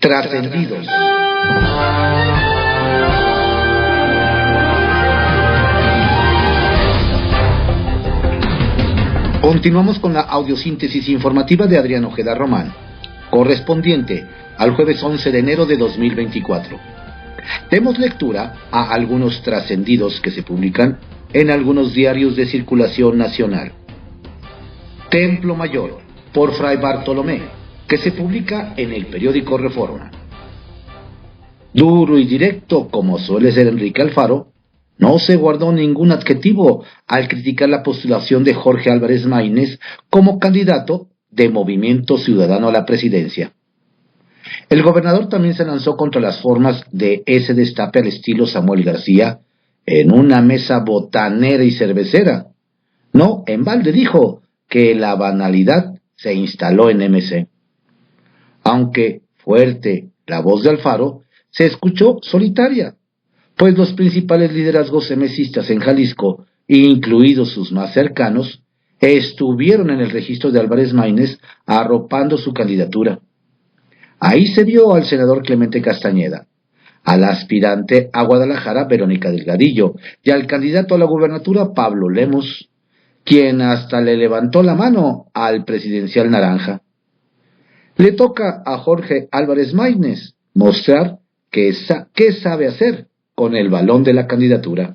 Trascendidos. Continuamos con la audiosíntesis informativa de Adrián Ojeda Román, correspondiente al jueves 11 de enero de 2024. Demos lectura a algunos trascendidos que se publican en algunos diarios de circulación nacional. Templo Mayor, por Fray Bartolomé, que se publica en el periódico Reforma. Duro y directo, como suele ser Enrique Alfaro, no se guardó ningún adjetivo al criticar la postulación de Jorge Álvarez Maínez como candidato de Movimiento Ciudadano a la presidencia. El gobernador también se lanzó contra las formas de ese destape al estilo Samuel García en una mesa botanera y cervecera. No, en balde dijo que la banalidad se instaló en MC. Aunque fuerte la voz de Alfaro, se escuchó solitaria, pues los principales liderazgos mcistas en Jalisco, incluidos sus más cercanos, estuvieron en el registro de Álvarez Maínez arropando su candidatura. Ahí se vio al senador Clemente Castañeda, al aspirante a Guadalajara Verónica Delgadillo y al candidato a la gubernatura Pablo Lemus, quien hasta le levantó la mano al presidencial naranja. Le toca a Jorge Álvarez Maínez mostrar qué sabe hacer con el balón de la candidatura.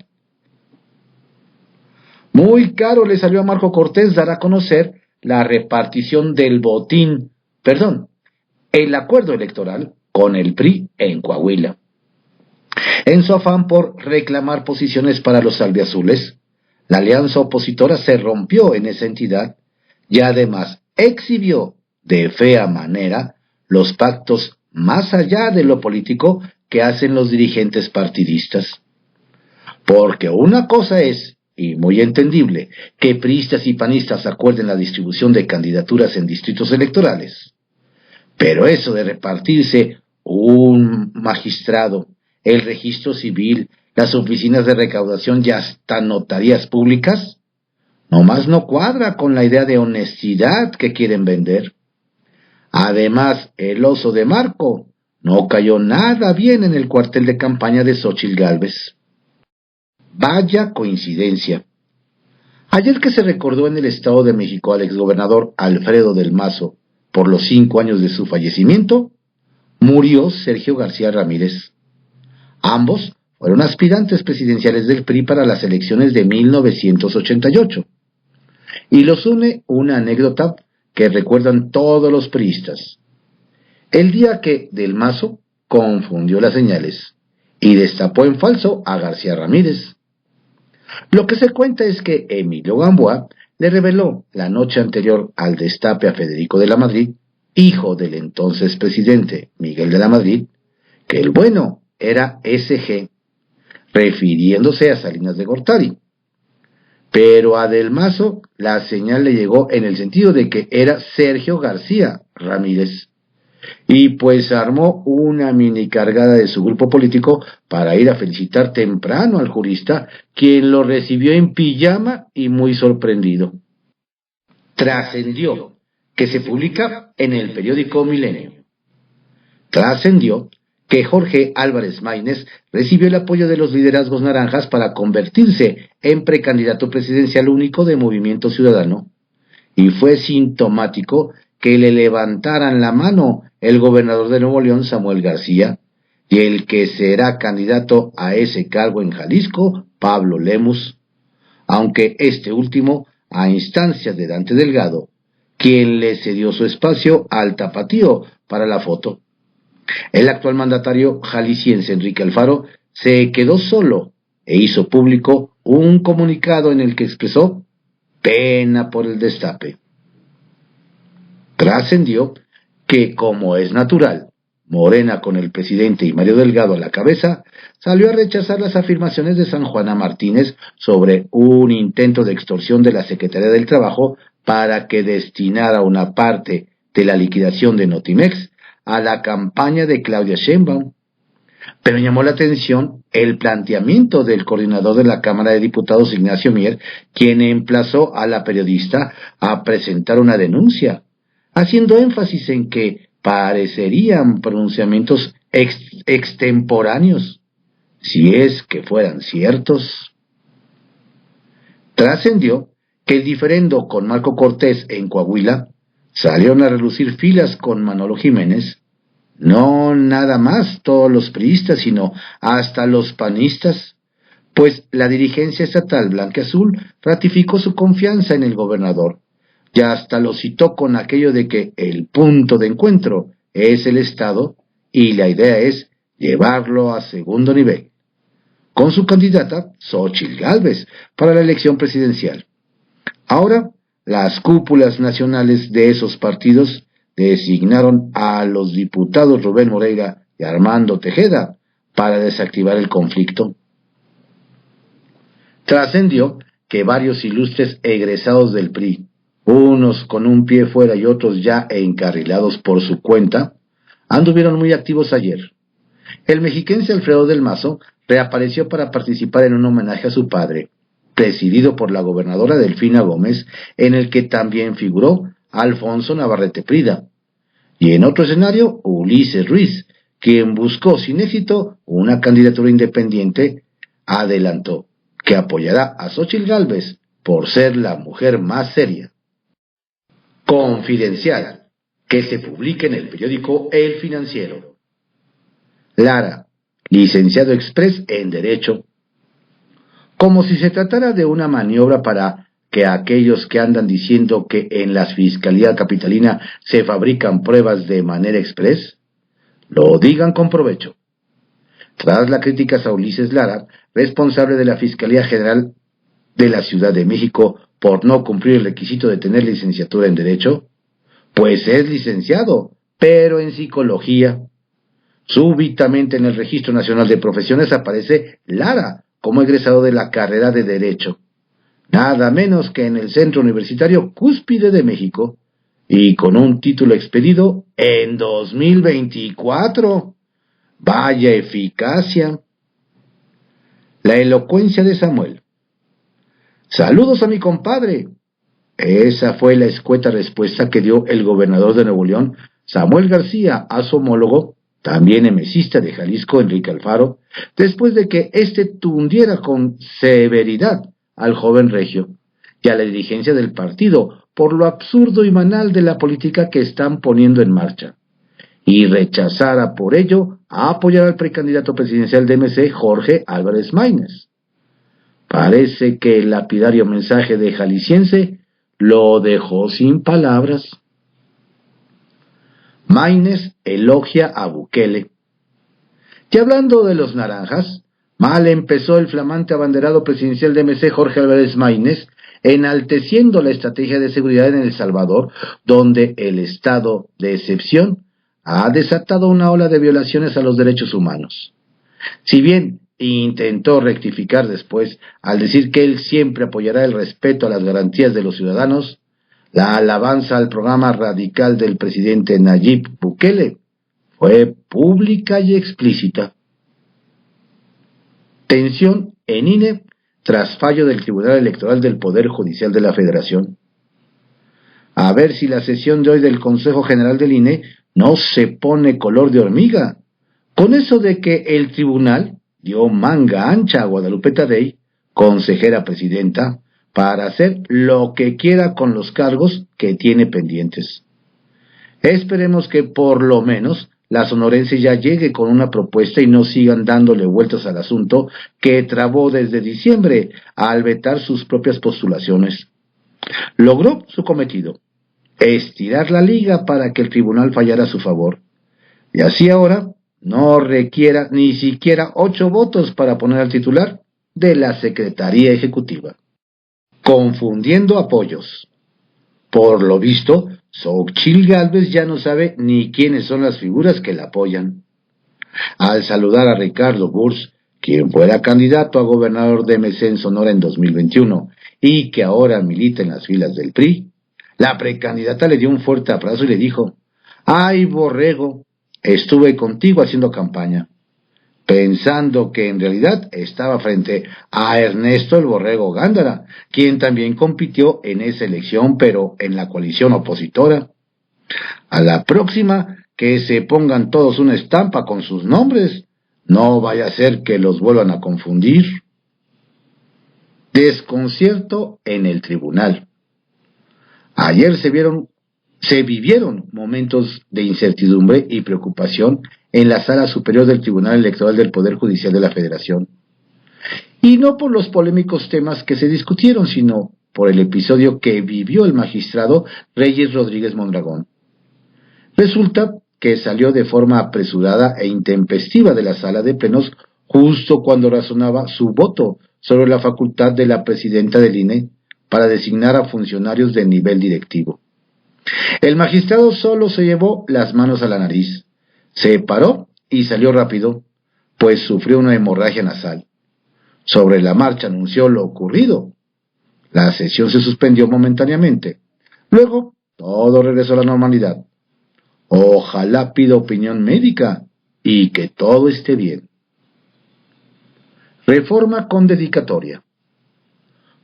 Muy caro le salió a Marco Cortés dar a conocer la repartición del el acuerdo electoral con el PRI en Coahuila. En su afán por reclamar posiciones para los albiazules, la alianza opositora se rompió en esa entidad y además exhibió de fea manera los pactos más allá de lo político que hacen los dirigentes partidistas. Porque una cosa es, y muy entendible, que priistas y panistas acuerden la distribución de candidaturas en distritos electorales. Pero eso de repartirse un magistrado, el registro civil, las oficinas de recaudación y hasta notarías públicas, nomás no cuadra con la idea de honestidad que quieren vender. Además, el oso de Marco no cayó nada bien en el cuartel de campaña de Xóchitl Gálvez. Vaya coincidencia. Ayer que se recordó en el Estado de México al exgobernador Alfredo del Mazo por los 5 años de su fallecimiento, murió Sergio García Ramírez. Ambos fueron aspirantes presidenciales del PRI para las elecciones de 1988. Y los une una anécdota que recuerdan todos los priistas. El día que Del Mazo confundió las señales y destapó en falso a García Ramírez. Lo que se cuenta es que Emilio Gamboa le reveló la noche anterior al destape a Federico de la Madrid, hijo del entonces presidente Miguel de la Madrid, que el bueno era SG, refiriéndose a Salinas de Gortari. Pero a Del Mazo la señal le llegó en el sentido de que era Sergio García Ramírez. Y pues armó una mini cargada de su grupo político para ir a felicitar temprano al jurista, quien lo recibió en pijama y muy sorprendido. Trascendió, que se publica en el periódico Milenio. Trascendió que Jorge Álvarez Maínez recibió el apoyo de los liderazgos naranjas para convertirse en precandidato presidencial único de Movimiento Ciudadano, y fue sintomático que le levantaran la mano el gobernador de Nuevo León, Samuel García, y el que será candidato a ese cargo en Jalisco, Pablo Lemus, aunque este último a instancias de Dante Delgado, quien le cedió su espacio al tapatío para la foto. El actual mandatario jalisciense Enrique Alfaro se quedó solo e hizo público un comunicado en el que expresó pena por el destape. Trascendió que, como es natural, Morena con el presidente y Mario Delgado a la cabeza, salió a rechazar las afirmaciones de San Juana Martínez sobre un intento de extorsión de la Secretaría del Trabajo para que destinara una parte de la liquidación de Notimex a la campaña de Claudia Sheinbaum. Pero llamó la atención el planteamiento del coordinador de la Cámara de Diputados, Ignacio Mier, quien emplazó a la periodista a presentar una denuncia, haciendo énfasis en que parecerían pronunciamientos extemporáneos, si es que fueran ciertos. Trascendió que el diferendo con Marco Cortés en Coahuila salieron a relucir filas con Manolo Jiménez, no nada más todos los priistas, sino hasta los panistas, pues la dirigencia estatal blanquiazul ratificó su confianza en el gobernador, y hasta lo citó con aquello de que el punto de encuentro es el Estado y la idea es llevarlo a segundo nivel, con su candidata Xóchitl Gálvez para la elección presidencial. Ahora, las cúpulas nacionales de esos partidos designaron a los diputados Rubén Moreira y Armando Tejeda para desactivar el conflicto. Trascendió que varios ilustres egresados del PRI, unos con un pie fuera y otros ya encarrilados por su cuenta, anduvieron muy activos ayer. El mexiquense Alfredo del Mazo reapareció para participar en un homenaje a su padre, presidido por la gobernadora Delfina Gómez, en el que también figuró Alfonso Navarrete Prida, y en otro escenario Ulises Ruiz, quien buscó sin éxito una candidatura independiente, adelantó que apoyará a Xóchitl Gálvez por ser la mujer más seria. Confidencial, que se publique en el periódico El Financiero. Lara, licenciado express en Derecho. Como si se tratara de una maniobra para que aquellos que andan diciendo que en la Fiscalía Capitalina se fabrican pruebas de manera express, lo digan con provecho. Tras las críticas a Ulises Lara, responsable de la Fiscalía General de la Ciudad de México por no cumplir el requisito de tener licenciatura en Derecho, pues es licenciado, pero en Psicología. Súbitamente en el Registro Nacional de Profesiones aparece Lara como egresado de la carrera de Derecho, nada menos que en el Centro Universitario Cúspide de México, y con un título expedido en 2024. ¡Vaya eficacia! La elocuencia de Samuel. ¡Saludos a mi compadre! Esa fue la escueta respuesta que dio el gobernador de Nuevo León, Samuel García, a su homólogo, también emesista de Jalisco, Enrique Alfaro, después de que éste tundiera con severidad al joven regio y a la dirigencia del partido por lo absurdo y banal de la política que están poniendo en marcha, y rechazara por ello a apoyar al precandidato presidencial de MC, Jorge Álvarez Maínez. Parece que el lapidario mensaje de Jalisciense lo dejó sin palabras. Maínez elogia a Bukele. Y hablando de los naranjas, mal empezó el flamante abanderado presidencial de MC, Jorge Álvarez Maínez, enalteciendo la estrategia de seguridad en El Salvador, donde el estado de excepción ha desatado una ola de violaciones a los derechos humanos. Si bien intentó rectificar después al decir que él siempre apoyará el respeto a las garantías de los ciudadanos, la alabanza al programa radical del presidente Nayib Bukele fue pública y explícita. Tensión en INE tras fallo del Tribunal Electoral del Poder Judicial de la Federación. A ver si la sesión de hoy del Consejo General del INE no se pone color de hormiga, con eso de que el tribunal dio manga ancha a Guadalupe Tadei, consejera presidenta, para hacer lo que quiera con los cargos que tiene pendientes. Esperemos que por lo menos la sonorense ya llegue con una propuesta y no sigan dándole vueltas al asunto que trabó desde diciembre al vetar sus propias postulaciones. Logró su cometido, estirar la liga para que el tribunal fallara a su favor, y así ahora no requiera ni siquiera 8 votos para poner al titular de la Secretaría Ejecutiva. Confundiendo apoyos. Por lo visto, Xóchitl Gálvez ya no sabe ni quiénes son las figuras que la apoyan. Al saludar a Ricardo Burs, quien fuera candidato a gobernador de MC en Sonora en 2021 y que ahora milita en las filas del PRI, la precandidata le dio un fuerte abrazo y le dijo: «Ay, borrego, estuve contigo haciendo campaña», pensando que en realidad estaba frente a Ernesto el Borrego Gándara, quien también compitió en esa elección, pero en la coalición opositora. A la próxima que se pongan todos una estampa con sus nombres. No vaya a ser que los vuelvan a confundir. Desconcierto en el tribunal. Ayer se vivieron momentos de incertidumbre y preocupación en la Sala Superior del Tribunal Electoral del Poder Judicial de la Federación. Y no por los polémicos temas que se discutieron, sino por el episodio que vivió el magistrado Reyes Rodríguez Mondragón. Resulta que salió de forma apresurada e intempestiva de la sala de plenos justo cuando razonaba su voto sobre la facultad de la presidenta del INE para designar a funcionarios de nivel directivo. El magistrado solo se llevó las manos a la nariz, se paró y salió rápido, pues sufrió una hemorragia nasal. Sobre la marcha anunció lo ocurrido. La sesión se suspendió momentáneamente. Luego, todo regresó a la normalidad. Ojalá pida opinión médica y que todo esté bien. Reforma con dedicatoria.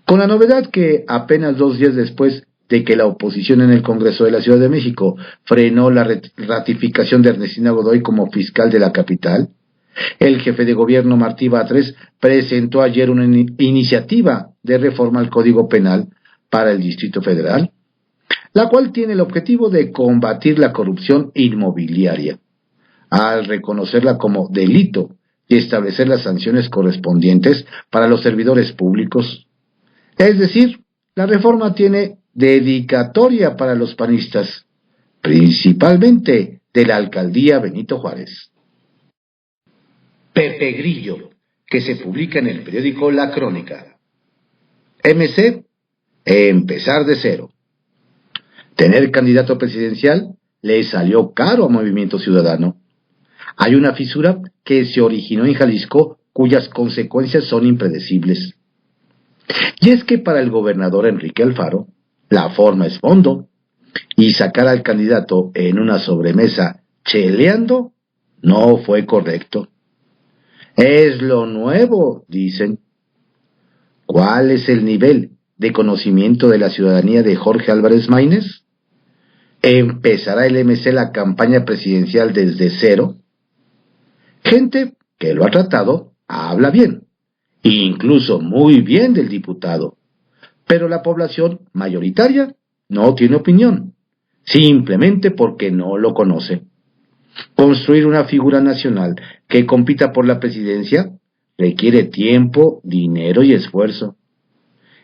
Con la novedad que apenas 2 días después de que la oposición en el Congreso de la Ciudad de México frenó la ratificación de Ernestina Godoy como fiscal de la capital, el jefe de gobierno Martí Batres presentó ayer una iniciativa de reforma al Código Penal para el Distrito Federal, la cual tiene el objetivo de combatir la corrupción inmobiliaria, al reconocerla como delito y establecer las sanciones correspondientes para los servidores públicos. Es decir, la reforma tiene dedicatoria para los panistas, principalmente de la alcaldía Benito Juárez. Pepe Grillo, que se publica en el periódico La Crónica. MC, empezar de cero. Tener candidato presidencial le salió caro a Movimiento Ciudadano. Hay una fisura que se originó en Jalisco cuyas consecuencias son impredecibles. Y es que para el gobernador Enrique Alfaro, la forma es fondo, y sacar al candidato en una sobremesa cheleando no fue correcto. Es lo nuevo, dicen. ¿Cuál es el nivel de conocimiento de la ciudadanía de Jorge Álvarez Maínez? ¿Empezará el MC la campaña presidencial desde cero? Gente que lo ha tratado habla bien, incluso muy bien del diputado, pero la población mayoritaria no tiene opinión, simplemente porque no lo conoce. Construir una figura nacional que compita por la presidencia requiere tiempo, dinero y esfuerzo.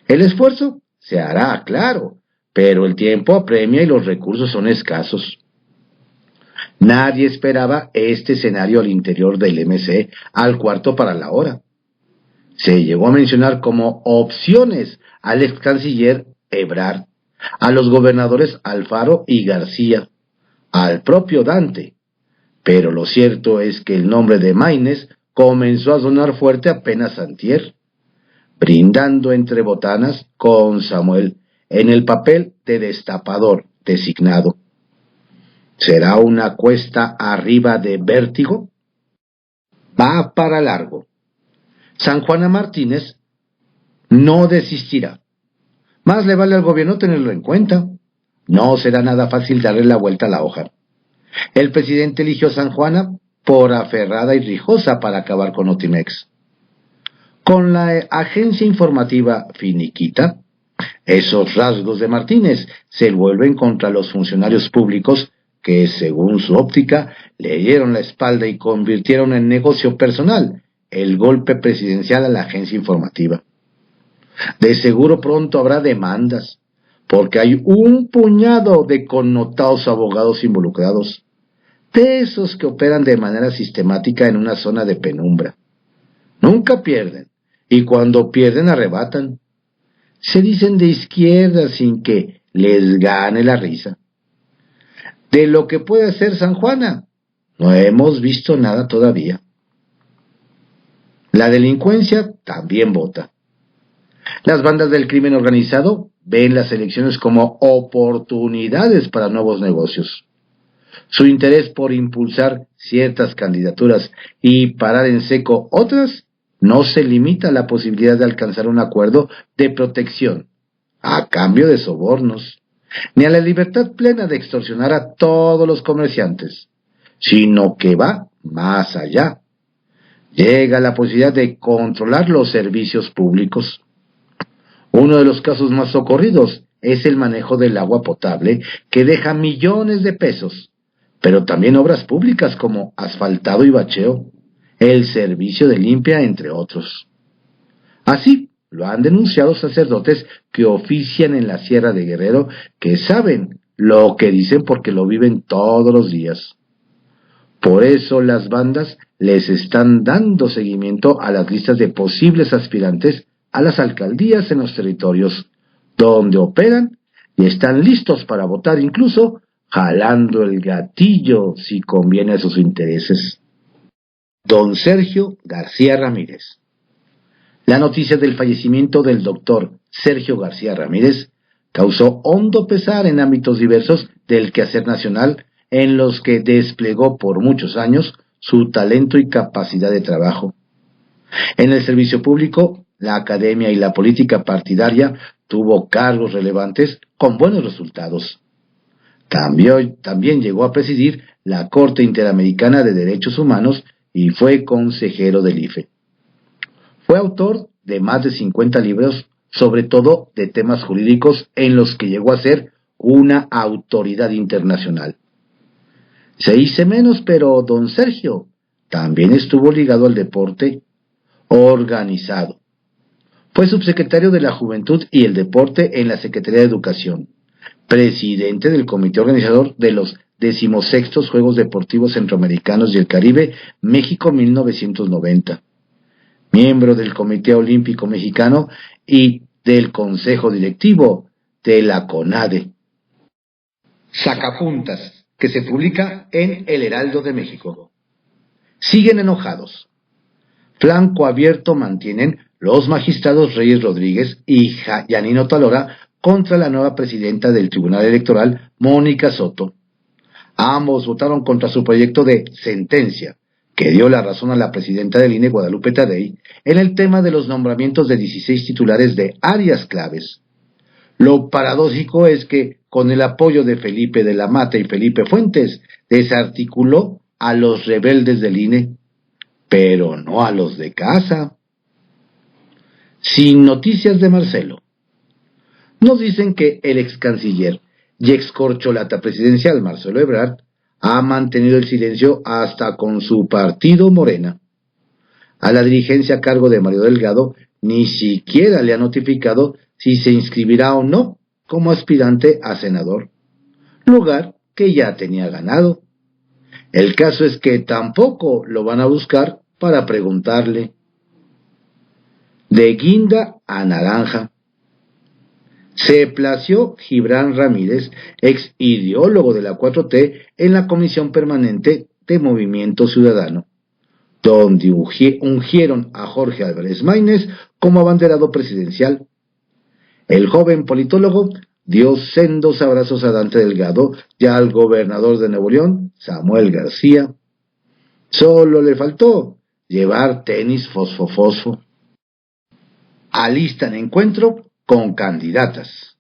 El esfuerzo se hará, claro, pero el tiempo apremia y los recursos son escasos. Nadie esperaba este escenario al interior del MC al cuarto para la hora. Se llegó a mencionar como opciones al ex canciller Ebrard, a los gobernadores Alfaro y García, al propio Dante, pero lo cierto es que el nombre de Maínez comenzó a sonar fuerte apenas antier, brindando entre botanas con Samuel en el papel de destapador designado. ¿Será una cuesta arriba de vértigo? Va para largo. San Juana Martínez no desistirá. Más le vale al gobierno tenerlo en cuenta. No será nada fácil darle la vuelta a la hoja. El presidente eligió a San Juana por aferrada y rijosa para acabar con Notimex. Con la agencia informativa finiquita, esos rasgos de Martínez se vuelven contra los funcionarios públicos que, según su óptica, le dieron la espalda y convirtieron en negocio personal el golpe presidencial a la agencia informativa. De seguro pronto habrá demandas, porque hay un puñado de connotados abogados involucrados, de esos que operan de manera sistemática en una zona de penumbra. Nunca pierden, y cuando pierden arrebatan. Se dicen de izquierda sin que les gane la risa. De lo que puede hacer San Juana, no hemos visto nada todavía. La delincuencia también vota. Las bandas del crimen organizado ven las elecciones como oportunidades para nuevos negocios. Su interés por impulsar ciertas candidaturas y parar en seco otras no se limita a la posibilidad de alcanzar un acuerdo de protección a cambio de sobornos, ni a la libertad plena de extorsionar a todos los comerciantes, sino que va más allá. Llega la posibilidad de controlar los servicios públicos. Uno de los casos más socorridos es el manejo del agua potable, que deja millones de pesos, pero también obras públicas como asfaltado y bacheo, el servicio de limpia, entre otros. Así lo han denunciado sacerdotes que ofician en la Sierra de Guerrero, que saben lo que dicen porque lo viven todos los días. Por eso las bandas les están dando seguimiento a las listas de posibles aspirantes a las alcaldías en los territorios donde operan y están listos para votar, incluso jalando el gatillo si conviene a sus intereses. Don Sergio García Ramírez. La noticia del fallecimiento del doctor Sergio García Ramírez causó hondo pesar en ámbitos diversos del quehacer nacional, en los que desplegó por muchos años su talento y capacidad de trabajo. En el servicio público, la academia y la política partidaria tuvo cargos relevantes con buenos resultados. También llegó a presidir la Corte Interamericana de Derechos Humanos y fue consejero del IFE. Fue autor de más de 50 libros, sobre todo de temas jurídicos, en los que llegó a ser una autoridad internacional. Se dice menos, pero don Sergio también estuvo ligado al deporte organizado. Fue subsecretario de la Juventud y el Deporte en la Secretaría de Educación, presidente del comité organizador de los 16º Juegos Deportivos Centroamericanos y el Caribe, México 1990, miembro del Comité Olímpico Mexicano y del Consejo Directivo de la CONADE. Sacapuntas, que se publica en El Heraldo de México. Siguen enojados. Flanco abierto mantienen los magistrados Reyes Rodríguez y Yanino Talora contra la nueva presidenta del Tribunal Electoral, Mónica Soto. Ambos votaron contra su proyecto de sentencia, que dio la razón a la presidenta del INE, Guadalupe Tadei, en el tema de los nombramientos de 16 titulares de áreas claves. Lo paradójico es que, con el apoyo de Felipe de la Mata y Felipe Fuentes, desarticuló a los rebeldes del INE, pero no a los de casa. Sin noticias de Marcelo. Nos dicen que el ex canciller y ex corcholata presidencial Marcelo Ebrard ha mantenido el silencio hasta con su partido Morena. A la dirigencia a cargo de Mario Delgado ni siquiera le ha notificado si se inscribirá o no como aspirante a senador, lugar que ya tenía ganado. El caso es que tampoco lo van a buscar para preguntarle. De guinda a naranja. Se plació Gibran Ramírez, ex ideólogo de la 4T, en la Comisión Permanente de Movimiento Ciudadano, donde ungieron a Jorge Álvarez Maínez como abanderado presidencial. El joven politólogo dio sendos abrazos a Dante Delgado y al gobernador de Nuevo León, Samuel García. Solo le faltó llevar tenis fosfo. Alistan encuentro con candidatas.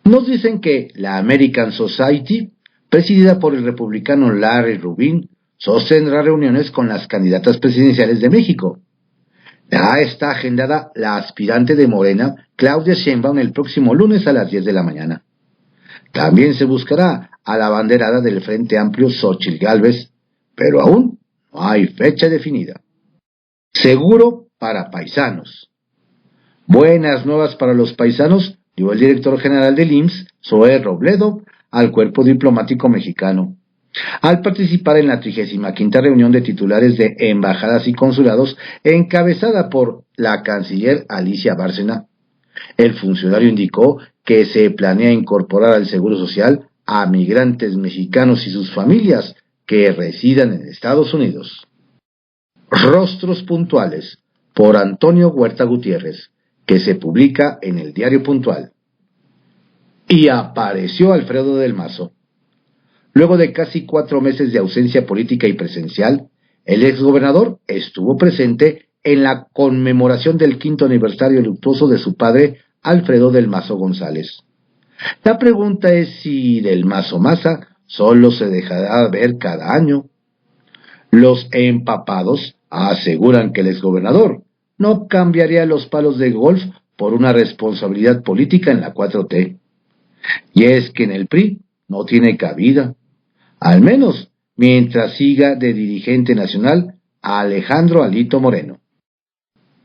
Nos dicen que la American Society, presidida por el republicano Larry Rubin, sostendrá reuniones con las candidatas presidenciales de México. Ya está agendada la aspirante de Morena, Claudia Sheinbaum, el próximo lunes a las 10 de la mañana. También se buscará a la abanderada del Frente Amplio, Xóchitl Gálvez, pero aún no hay fecha definida. Seguro para paisanos. Buenas nuevas para los paisanos, dio el director general del IMSS, Zoé Robledo, al cuerpo diplomático mexicano, al participar en la 35ª reunión de titulares de embajadas y consulados, encabezada por la canciller Alicia Bárcena. El funcionario indicó que se planea incorporar al Seguro Social a migrantes mexicanos y sus familias que residan en Estados Unidos. Rostros puntuales, por Antonio Huerta Gutiérrez, que se publica en el Diario Puntual. Y apareció Alfredo del Mazo. Luego de casi 4 meses de ausencia política y presencial, el exgobernador estuvo presente en la conmemoración del 5º aniversario luctuoso de su padre, Alfredo del Mazo González. La pregunta es si del Mazo Maza solo se dejará ver cada año. Los empapados aseguran que el exgobernador no cambiaría los palos de golf por una responsabilidad política en la 4T. Y es que en el PRI no tiene cabida, al menos mientras siga de dirigente nacional a Alejandro Alito Moreno.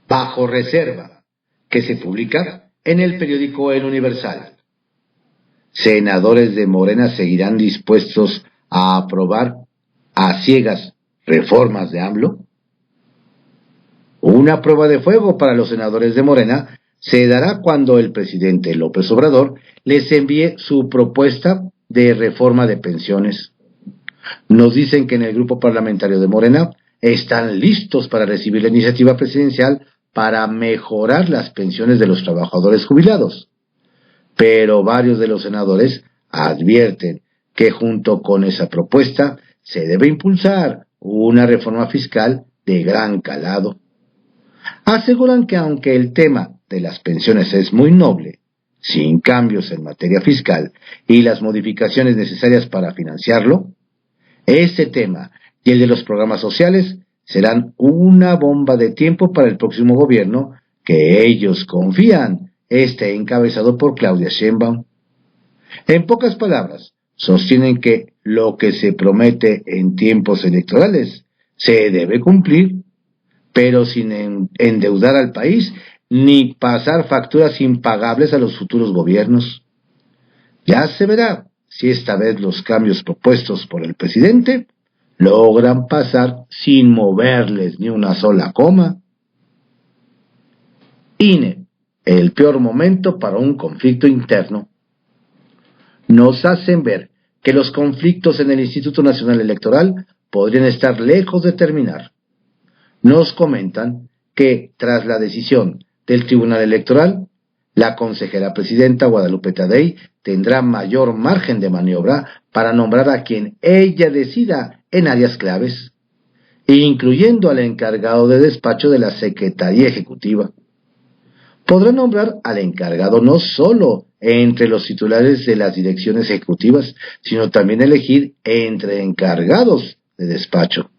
Bajo reserva, que se publica en el periódico El Universal. Senadores de Morena seguirán dispuestos a aprobar a ciegas reformas de AMLO. Una prueba de fuego para los senadores de Morena se dará cuando el presidente López Obrador les envíe su propuesta de reforma de pensiones. Nos dicen que en el grupo parlamentario de Morena están listos para recibir la iniciativa presidencial para mejorar las pensiones de los trabajadores jubilados. Pero varios de los senadores advierten que junto con esa propuesta se debe impulsar una reforma fiscal de gran calado. Aseguran que aunque el tema de las pensiones es muy noble, sin cambios en materia fiscal y las modificaciones necesarias para financiarlo, ese tema y el de los programas sociales serán una bomba de tiempo para el próximo gobierno que ellos confían esté encabezado por Claudia Sheinbaum. En pocas palabras, sostienen que lo que se promete en tiempos electorales se debe cumplir, pero sin endeudar al país ni pasar facturas impagables a los futuros gobiernos. Ya se verá si esta vez los cambios propuestos por el presidente logran pasar sin moverles ni una sola coma. INE, el peor momento para un conflicto interno. Nos hacen ver que los conflictos en el Instituto Nacional Electoral podrían estar lejos de terminar. Nos comentan que tras la decisión del Tribunal Electoral, la consejera presidenta Guadalupe Tadei tendrá mayor margen de maniobra para nombrar a quien ella decida en áreas claves, incluyendo al encargado de despacho de la Secretaría Ejecutiva. Podrá nombrar al encargado no solo entre los titulares de las direcciones ejecutivas, sino también elegir entre encargados de despacho,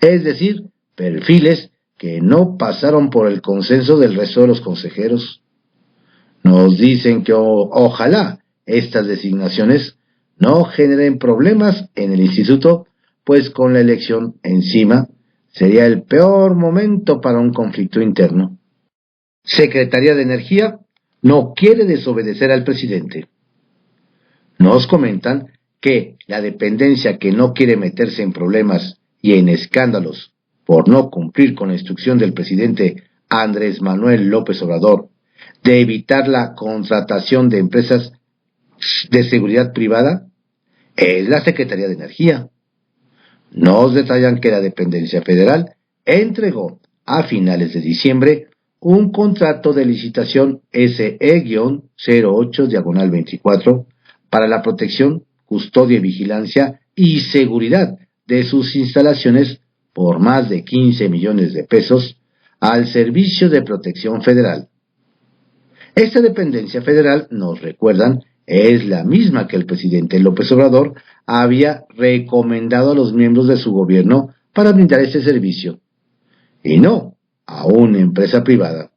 es decir, perfiles que no pasaron por el consenso del resto de los consejeros. Nos dicen que ojalá estas designaciones no generen problemas en el instituto, pues con la elección encima sería el peor momento para un conflicto interno. Secretaría de Energía no quiere desobedecer al presidente. Nos comentan que la dependencia que no quiere meterse en problemas y en escándalos por no cumplir con la instrucción del presidente Andrés Manuel López Obrador de evitar la contratación de empresas de seguridad privada es la Secretaría de Energía. Nos detallan que la dependencia federal entregó a finales de diciembre un contrato de licitación SE-08/24 para la protección, custodia, vigilancia y seguridad de sus instalaciones por más de 15 millones de pesos al Servicio de Protección Federal. Esta dependencia federal, nos recuerdan, es la misma que el presidente López Obrador había recomendado a los miembros de su gobierno para brindar este servicio, y no a una empresa privada.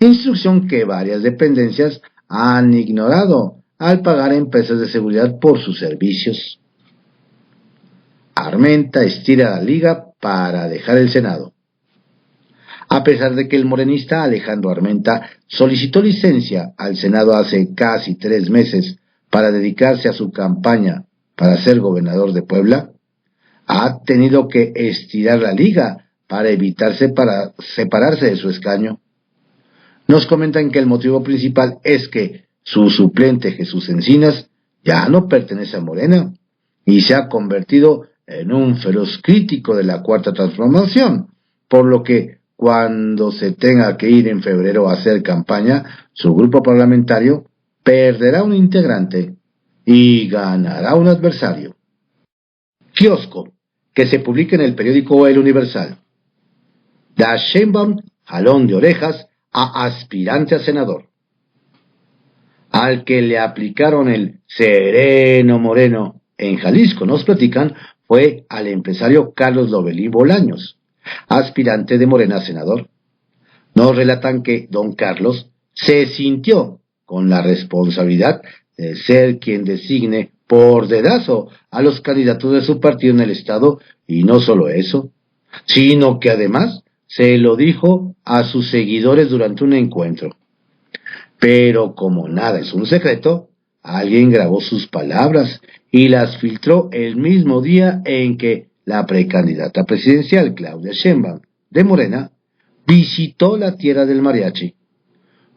Instrucción que varias dependencias han ignorado al pagar a empresas de seguridad por sus servicios. Armenta estira la liga para dejar el Senado. A pesar de que el morenista Alejandro Armenta solicitó licencia al Senado hace casi 3 meses para dedicarse a su campaña para ser gobernador de Puebla, ha tenido que estirar la liga para separarse de su escaño. Nos comentan que el motivo principal es que su suplente Jesús Encinas ya no pertenece a Morena y se ha convertido en un feroz crítico de la Cuarta Transformación, por lo que cuando se tenga que ir en febrero a hacer campaña, su grupo parlamentario perderá un integrante y ganará un adversario. Kiosco, que se publica en el periódico El Universal. Da Sheinbaum jalón de orejas a aspirante a senador. Al que le aplicaron el sereno moreno en Jalisco, nos platican, fue al empresario Carlos Lomelí Bolaños, aspirante de Morena a senador. Nos relatan que don Carlos se sintió con la responsabilidad de ser quien designe por dedazo a los candidatos de su partido en el estado, y no solo eso, sino que además se lo dijo a sus seguidores durante un encuentro. Pero como nada es un secreto, alguien grabó sus palabras y las filtró el mismo día en que la precandidata presidencial Claudia Sheinbaum de Morena visitó la tierra del mariachi,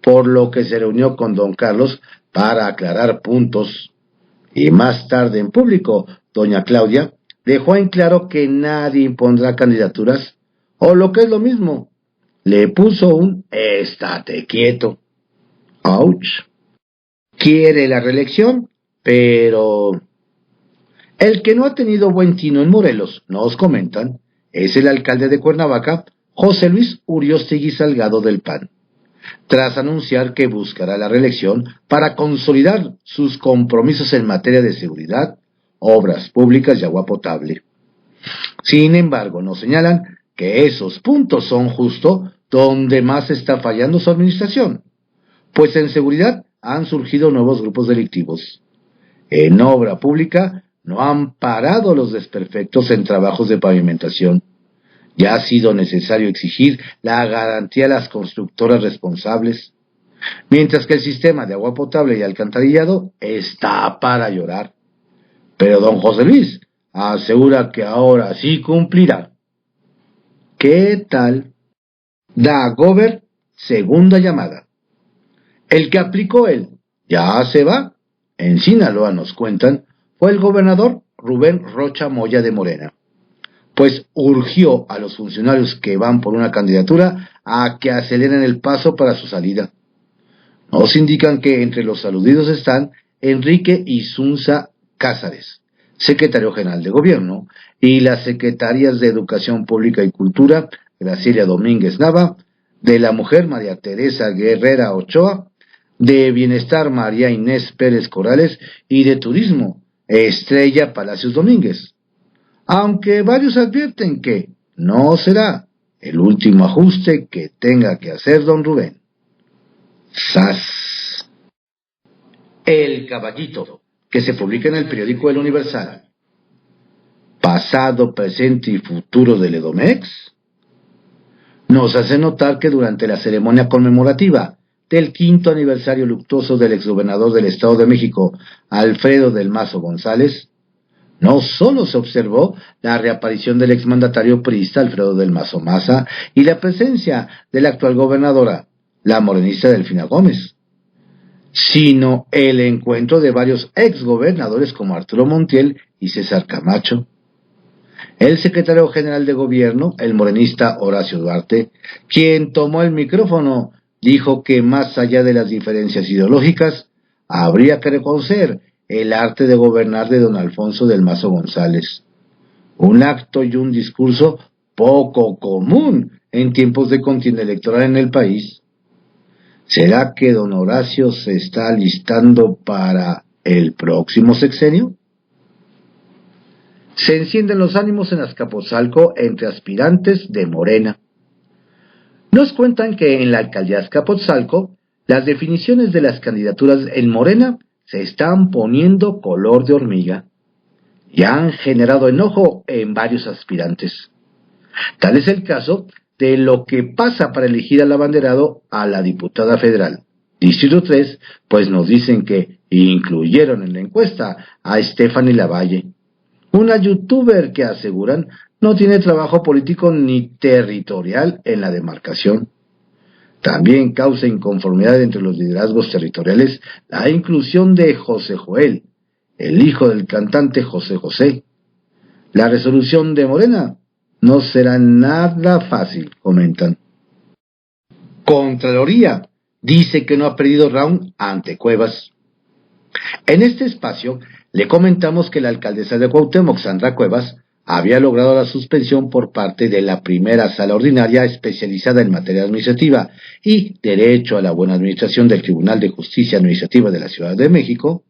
por lo que se reunió con don Carlos para aclarar puntos. Y más tarde en público, doña Claudia dejó en claro que nadie impondrá candidaturas, o lo que es lo mismo, le puso un estate quieto. ¡Auch! Quiere la reelección, pero el que no ha tenido buen tino en Morelos, nos comentan, es el alcalde de Cuernavaca, José Luis Uriostegui Salgado del PAN, tras anunciar que buscará la reelección para consolidar sus compromisos en materia de seguridad, obras públicas y agua potable. Sin embargo, nos señalan que esos puntos son justo donde más está fallando su administración, pues en seguridad han surgido nuevos grupos delictivos. En obra pública no han parado los desperfectos en trabajos de pavimentación. Ya ha sido necesario exigir la garantía a las constructoras responsables, mientras que el sistema de agua potable y alcantarillado está para llorar. Pero don José Luis asegura que ahora sí cumplirá. ¿Qué tal? Dagober, segunda llamada. El que aplicó él ya se va. En Sinaloa, nos cuentan, fue el gobernador Rubén Rocha Moya de Morena, pues urgió a los funcionarios que van por una candidatura a que aceleren el paso para su salida. Nos indican que entre los aludidos están Enrique Isunza Cázares, secretario general de Gobierno, y las secretarias de Educación Pública y Cultura, Graciela Domínguez Nava, de la Mujer, María Teresa Guerrera Ochoa, de Bienestar, María Inés Pérez Corrales, y de Turismo, Estrella Palacios Domínguez. Aunque varios advierten que no será el último ajuste que tenga que hacer don Rubén. ¡Sas! El Caballito, que se publica en el periódico El Universal. Pasado, presente y futuro del Edomex. Nos hace notar que durante la ceremonia conmemorativa del 5º aniversario luctuoso del exgobernador del Estado de México, Alfredo del Mazo González, no solo se observó la reaparición del exmandatario priista Alfredo del Mazo Maza y la presencia de la actual gobernadora, la morenista Delfina Gómez, sino el encuentro de varios exgobernadores como Arturo Montiel y César Camacho. El secretario general de Gobierno, el morenista Horacio Duarte, quien tomó el micrófono, dijo que más allá de las diferencias ideológicas, habría que reconocer el arte de gobernar de don Alfonso del Mazo González. Un acto y un discurso poco común en tiempos de contienda electoral en el país. ¿Será que don Horacio se está alistando para el próximo sexenio? Se encienden los ánimos en Azcapotzalco entre aspirantes de Morena. Nos cuentan que en la alcaldía de Azcapotzalco, las definiciones de las candidaturas en Morena se están poniendo color de hormiga y han generado enojo en varios aspirantes. Tal es el caso de lo que pasa para elegir al abanderado a la diputada federal, Distrito 3, pues nos dicen que incluyeron en la encuesta a Stephanie Lavalle, una youtuber que aseguran no tiene trabajo político ni territorial en la demarcación. También causa inconformidad entre los liderazgos territoriales la inclusión de José Joel, el hijo del cantante José José. La resolución de Morena no será nada fácil, comentan. Contraloría dice que no ha perdido round ante Cuevas. En este espacio le comentamos que la alcaldesa de Cuauhtémoc, Sandra Cuevas, había logrado la suspensión por parte de la primera sala ordinaria especializada en materia administrativa y derecho a la buena administración del Tribunal de Justicia Administrativa de la Ciudad de México,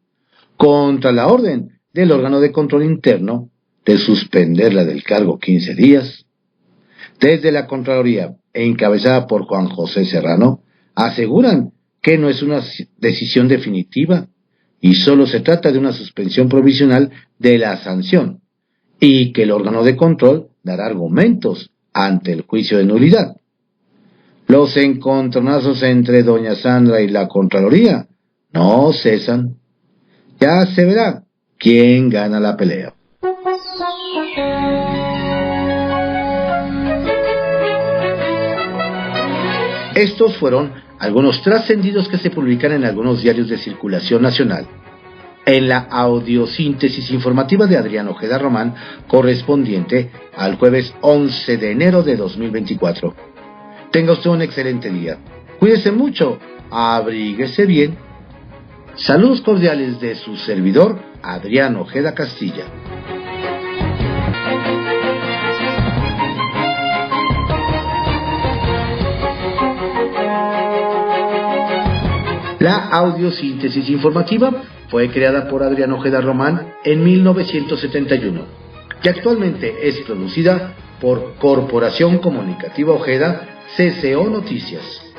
contra la orden del órgano de control interno de suspenderla del cargo 15 días. Desde la Contraloría, encabezada por Juan José Serrano, aseguran que no es una decisión definitiva y solo se trata de una suspensión provisional de la sanción y que el órgano de control dará argumentos ante el juicio de nulidad. Los encontronazos entre doña Sandra y la Contraloría no cesan. Ya se verá quién gana la pelea. Estos fueron algunos trascendidos que se publican en algunos diarios de circulación nacional. En la audiosíntesis informativa de Adrián Ojeda Román, correspondiente al jueves 11 de enero de 2024. Tenga usted un excelente día. Cuídese mucho, abríguese bien. Saludos cordiales de su servidor, Adrián Ojeda Castilla. La audiosíntesis informativa fue creada por Adrián Ojeda Román en 1971 y actualmente es producida por Corporación Comunicativa Ojeda, CCO Noticias.